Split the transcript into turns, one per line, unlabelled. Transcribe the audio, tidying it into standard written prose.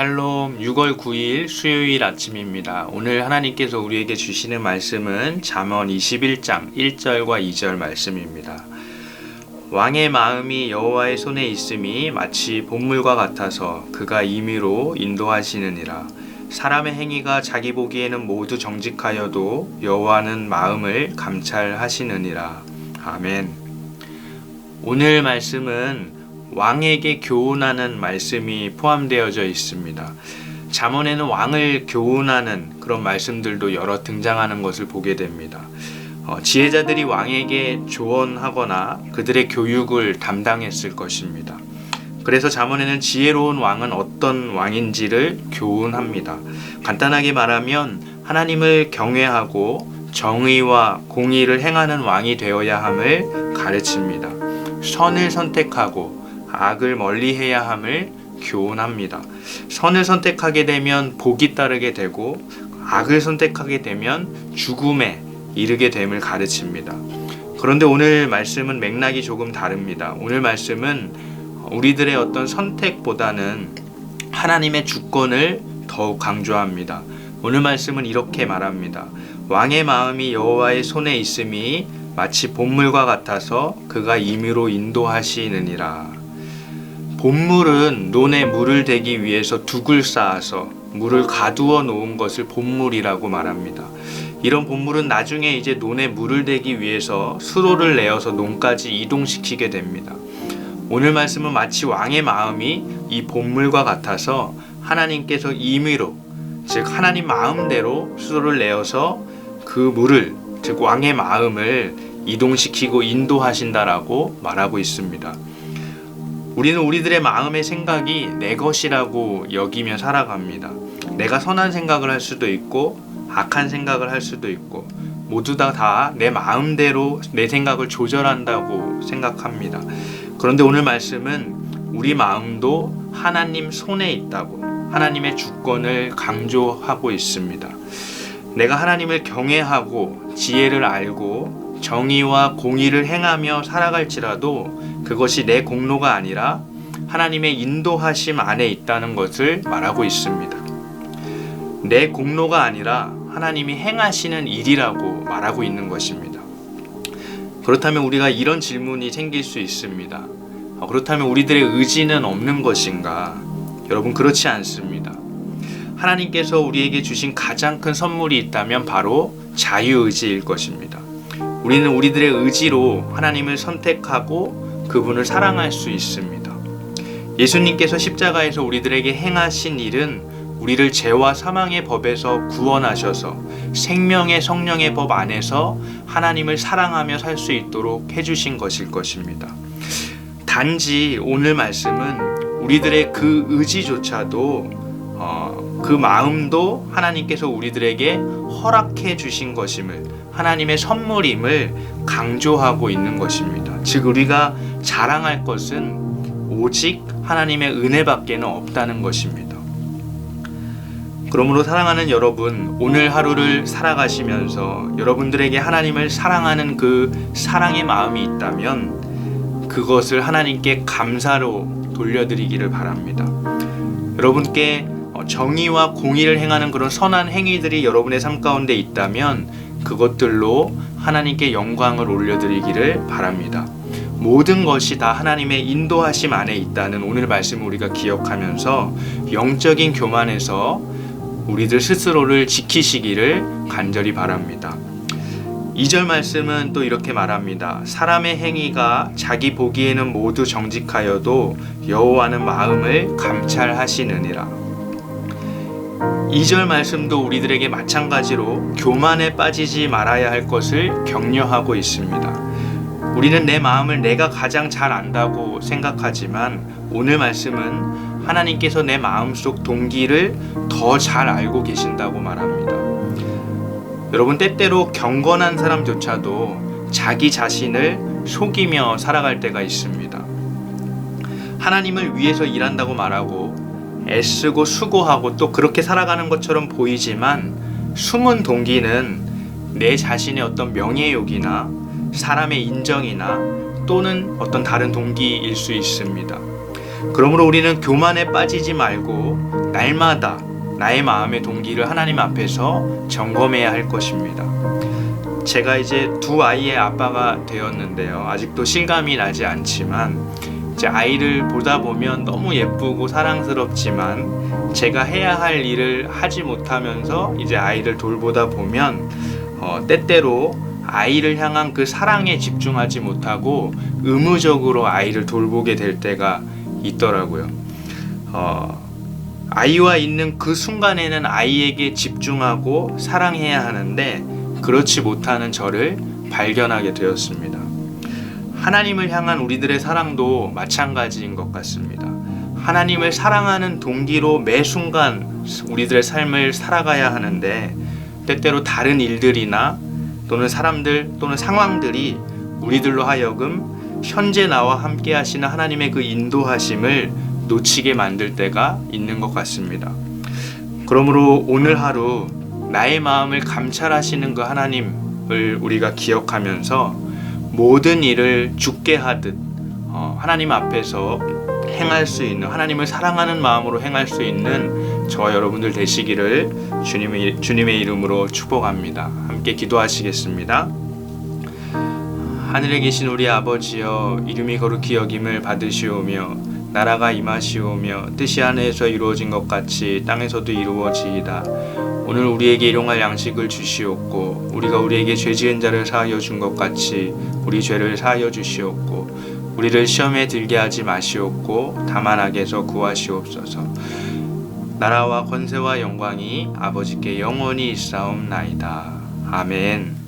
샬롬 6월 9일 수요일 아침입니다. 오늘 하나님께서 우리에게 주시는 말씀은 잠언 21장 1절과 2절 말씀입니다. 왕의 마음이 여호와의 손에 있음이 마치 봇물과 같아서 그가 임의로 인도하시느니라. 사람의 행위가 자기 보기에는 모두 정직하여도 여호와는 마음을 감찰하시느니라. 아멘. 오늘 말씀은 왕에게 교훈하는 말씀이 포함되어져 있습니다. 잠언에는 왕을 교훈하는 그런 말씀들도 여러 등장하는 것을 보게 됩니다. 지혜자들이 왕에게 조언하거나 그들의 교육을 담당했을 것입니다. 그래서 잠언에는 지혜로운 왕은 어떤 왕인지를 교훈합니다. 간단하게 말하면 하나님을 경외하고 정의와 공의를 행하는 왕이 되어야 함을 가르칩니다. 선을 선택하고 악을 멀리해야 함을 교훈합니다. 선을 선택하게 되면 복이 따르게 되고 악을 선택하게 되면 죽음에 이르게 됨을 가르칩니다. 그런데 오늘 말씀은 맥락이 조금 다릅니다. 오늘 말씀은 우리들의 어떤 선택보다는 하나님의 주권을 더욱 강조합니다. 오늘 말씀은 이렇게 말합니다. 왕의 마음이 여호와의 손에 있음이 마치 봇물과 같아서 그가 임의로 인도하시느니라. 봇물은 논에 물을 대기 위해서 둑을 쌓아서 물을 가두어 놓은 것을 봇물이라고 말합니다. 이런 봇물은 나중에 이제 논에 물을 대기 위해서 수로를 내어서 논까지 이동시키게 됩니다. 오늘 말씀은 마치 왕의 마음이 이 봇물과 같아서 하나님께서 임의로, 즉 하나님 마음대로 수로를 내어서 그 물을, 즉 왕의 마음을 이동시키고 인도하신다라고 말하고 있습니다. 우리는 우리들의 마음의 생각이 내 것이라고 여기며 살아갑니다. 내가 선한 생각을 할 수도 있고 악한 생각을 할 수도 있고 모두 다 내 마음대로 내 생각을 조절한다고 생각합니다. 그런데 오늘 말씀은 우리 마음도 하나님 손에 있다고, 하나님의 주권을 강조하고 있습니다. 내가 하나님을 경외하고 지혜를 알고 정의와 공의를 행하며 살아갈지라도 그것이 내 공로가 아니라 하나님의 인도하심 안에 있다는 것을 말하고 있습니다. 내 공로가 아니라 하나님이 행하시는 일이라고 말하고 있는 것입니다. 그렇다면 우리가 이런 질문이 생길 수 있습니다. 그렇다면 우리들의 의지는 없는 것인가? 여러분, 그렇지 않습니다. 하나님께서 우리에게 주신 가장 큰 선물이 있다면 바로 자유의지일 것입니다. 우리는 우리들의 의지로 하나님을 선택하고 그분을 사랑할 수 있습니다. 예수님께서 십자가에서 우리들에게 행하신 일은 우리를 죄와 사망의 법에서 구원하셔서 생명의 성령의 법 안에서 하나님을 사랑하며 살 수 있도록 해주신 것일 것입니다. 단지 오늘 말씀은 우리들의 그 의지조차도 그 마음도 하나님께서 우리들에게 허락해 주신 것임을, 하나님의 선물임을 강조하고 있는 것입니다. 즉 우리가 자랑할 것은 오직 하나님의 은혜밖에는 없다는 것입니다. 그러므로 사랑하는 여러분, 오늘 하루를 살아가시면서 여러분들에게 하나님을 사랑하는 그 사랑의 마음이 있다면 그것을 하나님께 감사로 돌려드리기를 바랍니다. 여러분께 정의와 공의를 행하는 그런 선한 행위들이 여러분의 삶 가운데 있다면 그것들로 하나님께 영광을 올려드리기를 바랍니다. 모든 것이 다 하나님의 인도하심 안에 있다는 오늘 말씀을 우리가 기억하면서 영적인 교만에서 우리들 스스로를 지키시기를 간절히 바랍니다. 2절 말씀은 또 이렇게 말합니다. 사람의 행위가 자기 보기에는 모두 정직하여도 여호와는 마음을 감찰하시느니라. 2절 말씀도 우리들에게 마찬가지로 교만에 빠지지 말아야 할 것을 격려하고 있습니다. 우리는 내 마음을 내가 가장 잘 안다고 생각하지만 오늘 말씀은 하나님께서 내 마음속 동기를 더 잘 알고 계신다고 말합니다. 여러분, 때때로 경건한 사람조차도 자기 자신을 속이며 살아갈 때가 있습니다. 하나님을 위해서 일한다고 말하고 애쓰고 수고하고 또 그렇게 살아가는 것처럼 보이지만 숨은 동기는 내 자신의 어떤 명예욕이나 사람의 인정이나 또는 어떤 다른 동기일 수 있습니다. 그러므로 우리는 교만에 빠지지 말고 날마다 나의 마음의 동기를 하나님 앞에서 점검해야 할 것입니다. 제가 이제 두 아이의 아빠가 되었는데요. 아직도 실감이 나지 않지만 이제 아이를 보다 보면 너무 예쁘고 사랑스럽지만 제가 해야 할 일을 하지 못하면서 이제 아이를 돌보다 보면 때때로 아이를 향한 그 사랑에 집중하지 못하고 의무적으로 아이를 돌보게 될 때가 있더라고요. 아이와 있는 그 순간에는 아이에게 집중하고 사랑해야 하는데 그렇지 못하는 저를 발견하게 되었습니다. 하나님을 향한 우리들의 사랑도 마찬가지인 것 같습니다. 하나님을 사랑하는 동기로 매 순간 우리들의 삶을 살아가야 하는데 때때로 다른 일들이나 또는 사람들 또는 상황들이 우리들로 하여금 현재 나와 함께 하시는 하나님의 그 인도하심을 놓치게 만들 때가 있는 것 같습니다. 그러므로 오늘 하루 나의 마음을 감찰하시는 그 하나님을 우리가 기억하면서 모든 일을 죽게 하듯 하나님 앞에서 행할 수 있는, 하나님을 사랑하는 마음으로 행할 수 있는 저와 여러분들 되시기를 주님의 이름으로 축복합니다. 함께 기도하시겠습니다. 하늘에 계신 우리 아버지여, 이름이 거룩히 여김을 받으시오며 나라가 임하시오며 뜻이 하늘에서 이루어진 것 같이 땅에서도 이루어지이다. 오늘 우리에게 일용할 양식을 주시옵고 우리가 우리에게 죄 지은 자를 사하여 준 것 같이 우리 죄를 사하여 주시옵고 우리를 시험에 들게 하지 마시옵고 다만 악에서 구하시옵소서. 나라와 권세와 영광이 아버지께 영원히 있사옵나이다. 아멘.